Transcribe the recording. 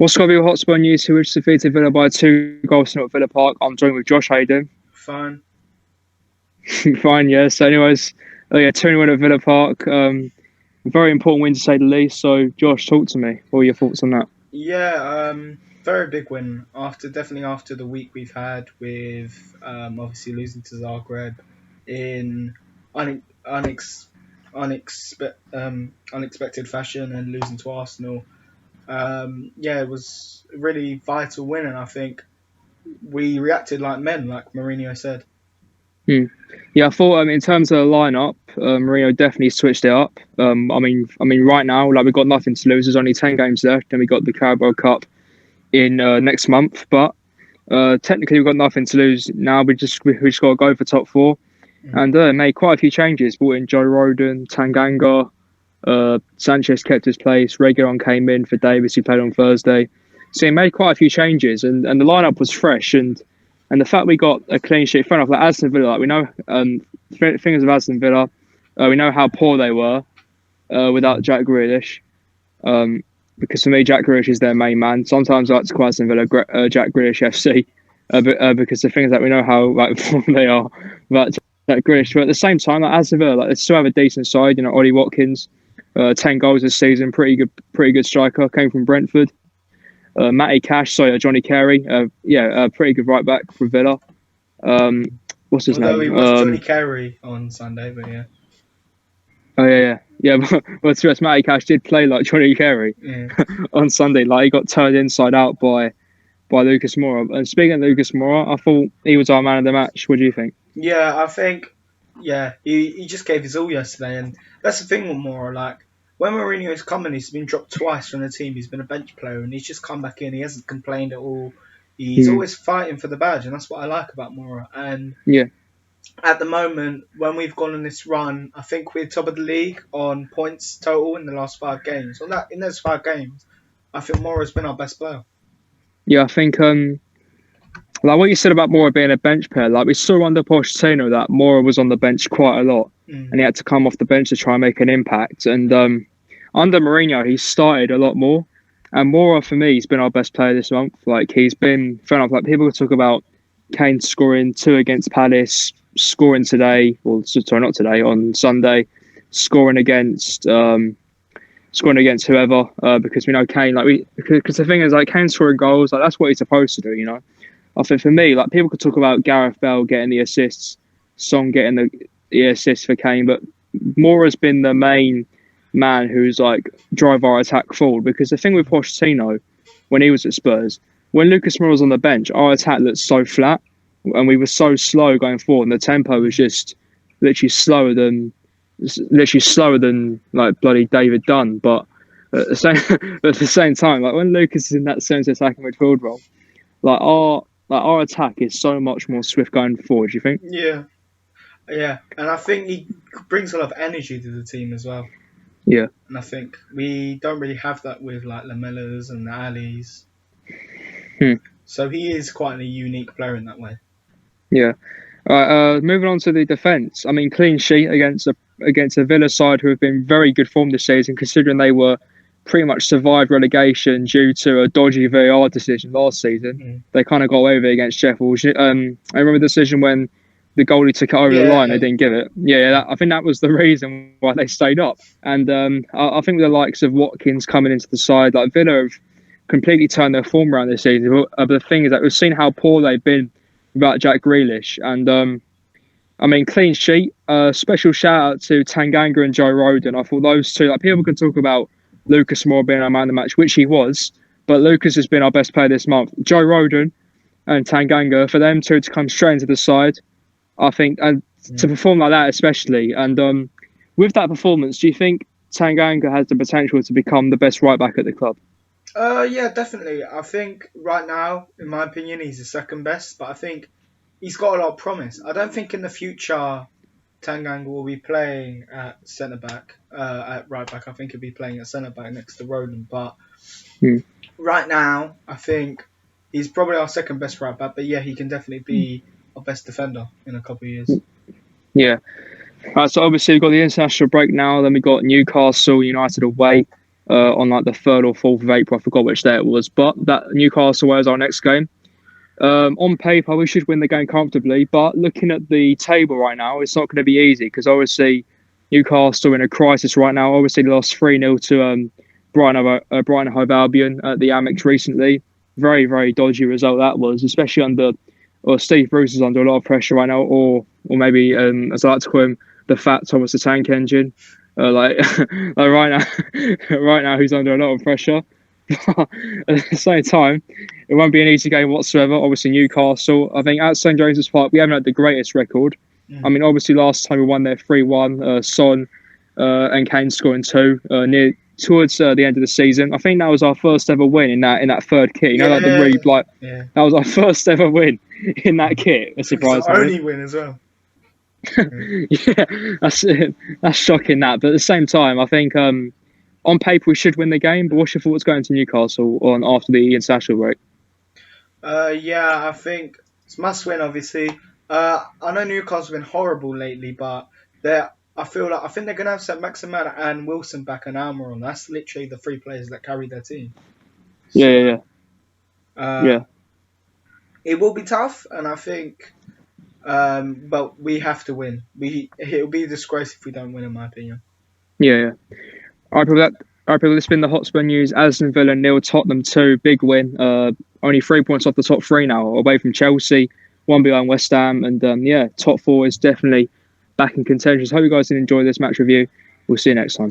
What's going to be Hotspur news to which defeated Villa by 2 goals to at Villa Park. I'm joined with Josh. How you doing? Fine. Fine, yeah. So, anyways, yeah, 2-1 at Villa Park. Very important win to say the least. So, Josh, talk to me. What are your thoughts on that? Yeah, very big win definitely after the week we've had with obviously losing to Zagreb in unexpected fashion and losing to Arsenal. Yeah, it was a really vital win, and I think we reacted like men, like Mourinho said. Hmm. Yeah, I thought in terms of the lineup, Mourinho definitely switched it up. I mean, right now, like we've got nothing to lose. There's only 10 games left, and we got the Carabao Cup in next month. But technically, we've got nothing to lose now. We just got to go for top four, Mm. and made quite a few changes. Brought in Joe Rodon, Tanganga. Sanchez kept his place. Reguilon came in for Davis, who played on Thursday. So he made quite a few changes, and the lineup was fresh. And the fact we got a clean sheet, fair enough. Like Aston Villa, like we know, things of Aston Villa, we know how poor they were without Jack Grealish. Because for me, Jack Grealish is their main man. Sometimes I like to call Aston Villa Jack Grealish FC, because the thing is that we know how like poor they are without Jack Grealish. But at the same time, like Aston Villa, like they still have a decent side. You know, Ollie Watkins, 10 goals this season, pretty good striker. Came from Brentford. Matty Cash, sorry, Johnny Carey, pretty good right back for Villa. What's his Although name? he was Johnny Carey on Sunday, but yeah. Oh yeah. But to be honest, Matty Cash did play like Johnny Carey Yeah. on Sunday. Like he got turned inside out by Lucas Moura. And speaking of Lucas Moura, I thought he was our man of the match. What do you think? Yeah, I think, yeah, he just gave his all yesterday, and that's the thing with Mora. Like, when Mourinho's come in, he's been dropped twice from the team. He's been a bench player, and he's just come back in. He hasn't complained at all. He's Hmm. always fighting for the badge, and that's what I like about Mora. And Yeah. at the moment, when we've gone on this run, I think we're top of the league on points total in the last 5 games. In those 5 games, I think Mora's been our best player. Yeah, I think like what you said about Moura being a bench player, like we saw under Pochettino that Moura was on the bench quite a lot, Mm. and he had to come off the bench to try and make an impact. And under Mourinho, he started a lot more. And Moura, for me, he's been our best player this month. Like he's been fair enough. Like people talk about Kane scoring 2 against Palace, scoring today, or sorry, not today, on Sunday, scoring against whoever, because we know Kane. Because the thing is, like Kane scoring goals, like that's what he's supposed to do. You know, I think for me, like people could talk about Gareth Bale getting the assists, Son getting the assists for Kane, but Moura's been the main man who's like drive our attack forward. Because the thing with Pochettino, when he was at Spurs, when Lucas Moura was on the bench, our attack looked so flat, and we were so slow going forward, and the tempo was just literally slower than like bloody David Dunn. But at the same time, like when Lucas is in that centre attacking midfield role, our attack is so much more swift going forward. Do you think? Yeah, yeah, and I think he brings a lot of energy to the team as well. Yeah. And I think we don't really have that with like Lamellas and the Alis. Hmm. So he is quite a unique player in that way. Yeah. All right. Moving on to the defence. I mean, clean sheet against a Villa side who have been very good form this season, considering they were pretty much survived relegation due to a dodgy VAR decision last season. Mm. They kind of got away with it against Sheffield. I remember the decision when the goalie took it over the line. They didn't give it. I think that was the reason why they stayed up. And I think the likes of Watkins coming into the side, like Villa have completely turned their form around this season. But the thing is that we've seen how poor they've been without Jack Grealish. And I mean, clean sheet. Special shout out to Tanganga and Joe Rodon. I thought those two, like people can talk about Lucas Moura being our man of the match, which he was, but Lucas has been our best player this month. Joe Rodon and Tanganga, for them two to come straight into the side, I think, and to perform like that especially. And with that performance, do you think Tanganga has the potential to become the best right back at the club? Yeah, definitely. I think right now, in my opinion, he's the second best, but I think he's got a lot of promise. I don't think in the future Tanganga will be playing at centre back, at right back. I think he'll be playing at centre back next to Roland. But right now, I think he's probably our second best right back. But yeah, he can definitely be our best defender in a couple of years. Yeah. So obviously we've got the international break now. Then we've got Newcastle United away. on like the 3rd or 4th of April. I forgot which day it was, but that Newcastle is our next game. On paper, we should win the game comfortably, but looking at the table right now, it's not going to be easy because obviously Newcastle in a crisis right now. Obviously, they lost 3-0 to Brighton Hove Albion at the Amex recently. Very, very dodgy result that was, especially under, or Steve Bruce is under a lot of pressure right now, or maybe, as I like to call him, the fat Thomas the Tank Engine. Like, like right now, he's under a lot of pressure. At the same time, it won't be an easy game whatsoever. Obviously, Newcastle, I think at St James's Park, we haven't had the greatest record. I mean, obviously, last time we won there 3-1, Son and Kane scoring 2 near towards the end of the season. I think that was our first ever win in that third kit. You know, like the really that was our first ever win in that kit. Surprisingly, it's the only win as well. Yeah, that's shocking. But at the same time, I think on paper we should win the game. But what's your thoughts going to Newcastle on after the international break? Yeah, I think it's must win. Obviously, I know Newcastle's been horrible lately, but I think they're gonna have St Maximin and Wilson back and Almiron. That's literally the 3 players that carry their team. So, yeah. It will be tough, and I think, but we have to win. It'll be a disgrace if we don't win, in my opinion. Yeah. All right, people. This has been the Hotspur news. Aston Villa 0, Tottenham 2. Big win. Only 3 points off the top 3 now, away from Chelsea, 1 behind West Ham, and top 4 is definitely back in contention. So hope you guys did enjoy this match review. We'll see you next time.